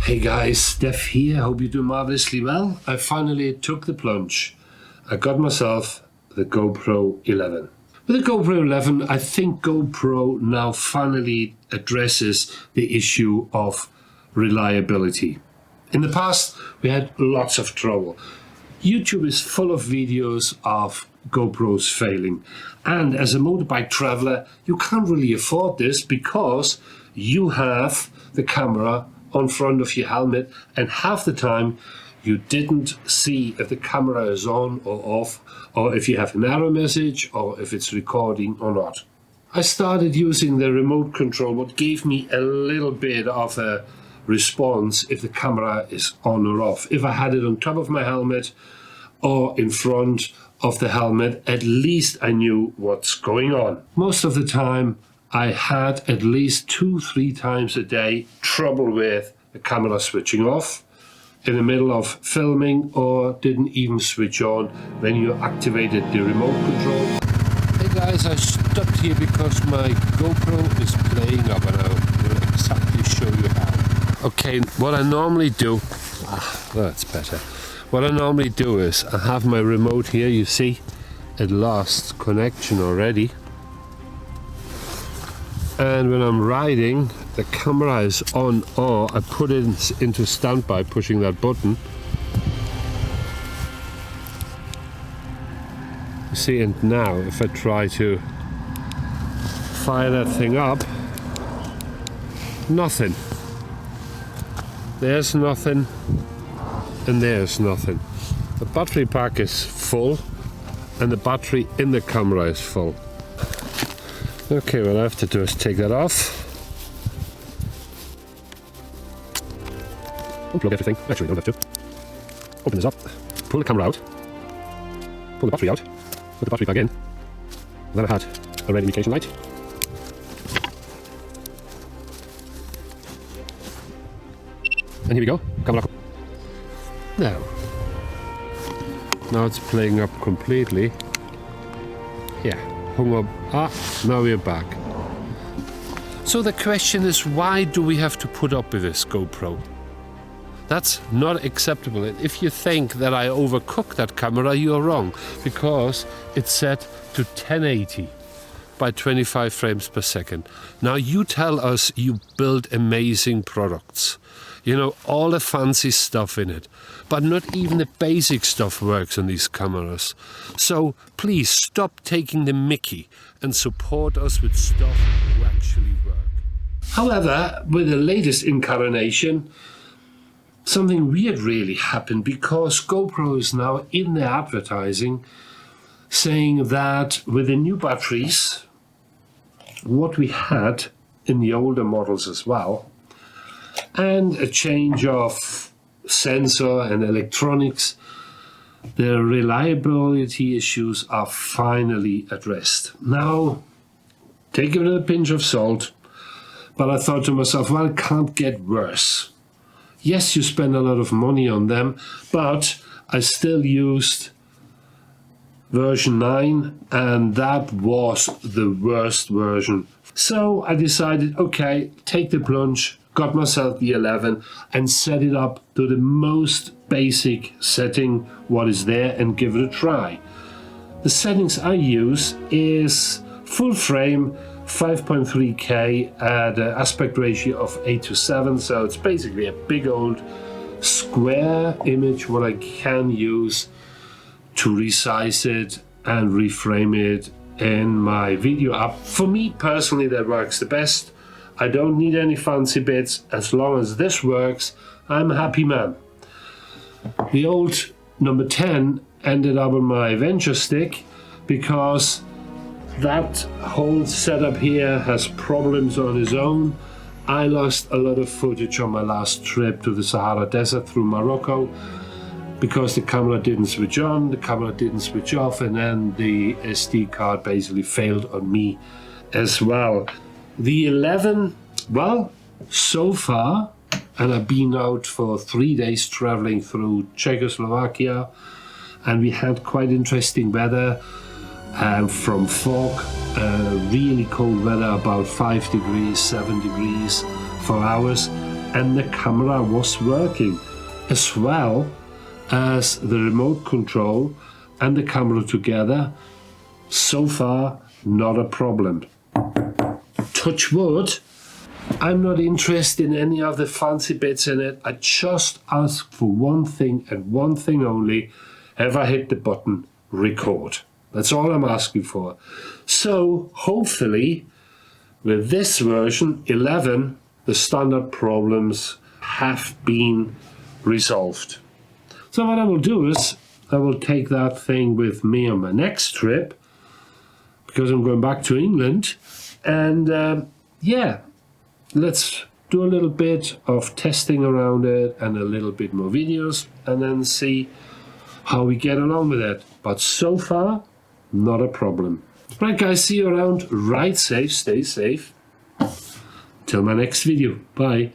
Hey guys, Steph here, hope you do marvelously well. I finally took the plunge. I got myself the GoPro 11. With the GoPro 11, I think GoPro now finally addresses the issue of reliability. In the past, we had lots of trouble. YouTube is full of videos of GoPros failing. And as a motorbike traveler, you can't really afford this because you have the camera on front of your helmet, and half the time you didn't see if the camera is on or off, or if you have an error message, or if it's recording or not. I started using the remote control, what gave me a little bit of a response if the camera is on or off. If I had it on top of my helmet or in front of the helmet, at least I knew what's going on. Most of the time I had at least 2-3 times a day trouble with the camera switching off in the middle of filming, or didn't even switch on when you activated the remote control. Hey guys, I stopped here because my GoPro is playing up and I will exactly show you how. Okay, what I normally do, that's better. What I normally do is I have my remote here, you see it lost connection already. And when I'm riding, the camera is on, or I put it into standby pushing that button. You see, and now if I try to fire that thing up, nothing. There's nothing, and there's nothing. The battery pack is full, and the battery in the camera is full. Okay, what I have to do is take that off. Unplug everything. Actually, don't have to. Open this up. Pull the camera out. Pull the battery out. Put the battery back in. Then I had a red indication light. And here we go. Camera. Now it's playing up completely. Yeah. Hung up. Now we're back. So the question is, why do we have to put up with this GoPro? That's not acceptable. If you think that I overcooked that camera, you're wrong, because it's set to 1080 by 25 frames per second. Now you tell us you build amazing products. You know, all the fancy stuff in it, but not even the basic stuff works on these cameras. So please stop taking the mickey and support us with stuff who actually work. However, with the latest incarnation, something weird really happened, because GoPro is now in their advertising saying that with the new batteries, what we had in the older models as well, and a change of sensor and electronics, the reliability issues are finally addressed. Now, take it with a pinch of salt, but I thought to myself, well, it can't get worse. Yes, you spend a lot of money on them, but I still used version 9, and that was the worst version. So I decided, okay, take the plunge, got myself the 11 and set it up to the most basic setting what is there and give it a try. The settings I use is full frame 5.3K at an aspect ratio of 8:7, so it's basically a big old square image what I can use to resize it and reframe it in my video app. For me personally, that works the best. I don't need any fancy bits. As long as this works, I'm a happy man. The old number 10 ended up on my Venture stick because that whole setup here has problems on its own. I lost a lot of footage on my last trip to the Sahara Desert through Morocco because the camera didn't switch on, the camera didn't switch off, and then the SD card basically failed on me as well. The 11, well, so far, and I've been out for 3 days traveling through Czechoslovakia, and we had quite interesting weather, from fog, really cold weather, about 5 degrees, 7 degrees for hours, and the camera was working, as well as the remote control and the camera together. So far, not a problem. Touch wood, I'm not interested in any of the fancy bits in it. I just ask for one thing and one thing only. Have I hit the button record? That's all I'm asking for. So hopefully with this version 11, the standard problems have been resolved. So what I will do is I will take that thing with me on my next trip, because I'm going back to England, and yeah, let's do a little bit of testing around it and a little bit more videos, and then see how we get along with it. But so far, not a problem. Right guys, see you around. Ride safe, stay safe. Till my next video. Bye.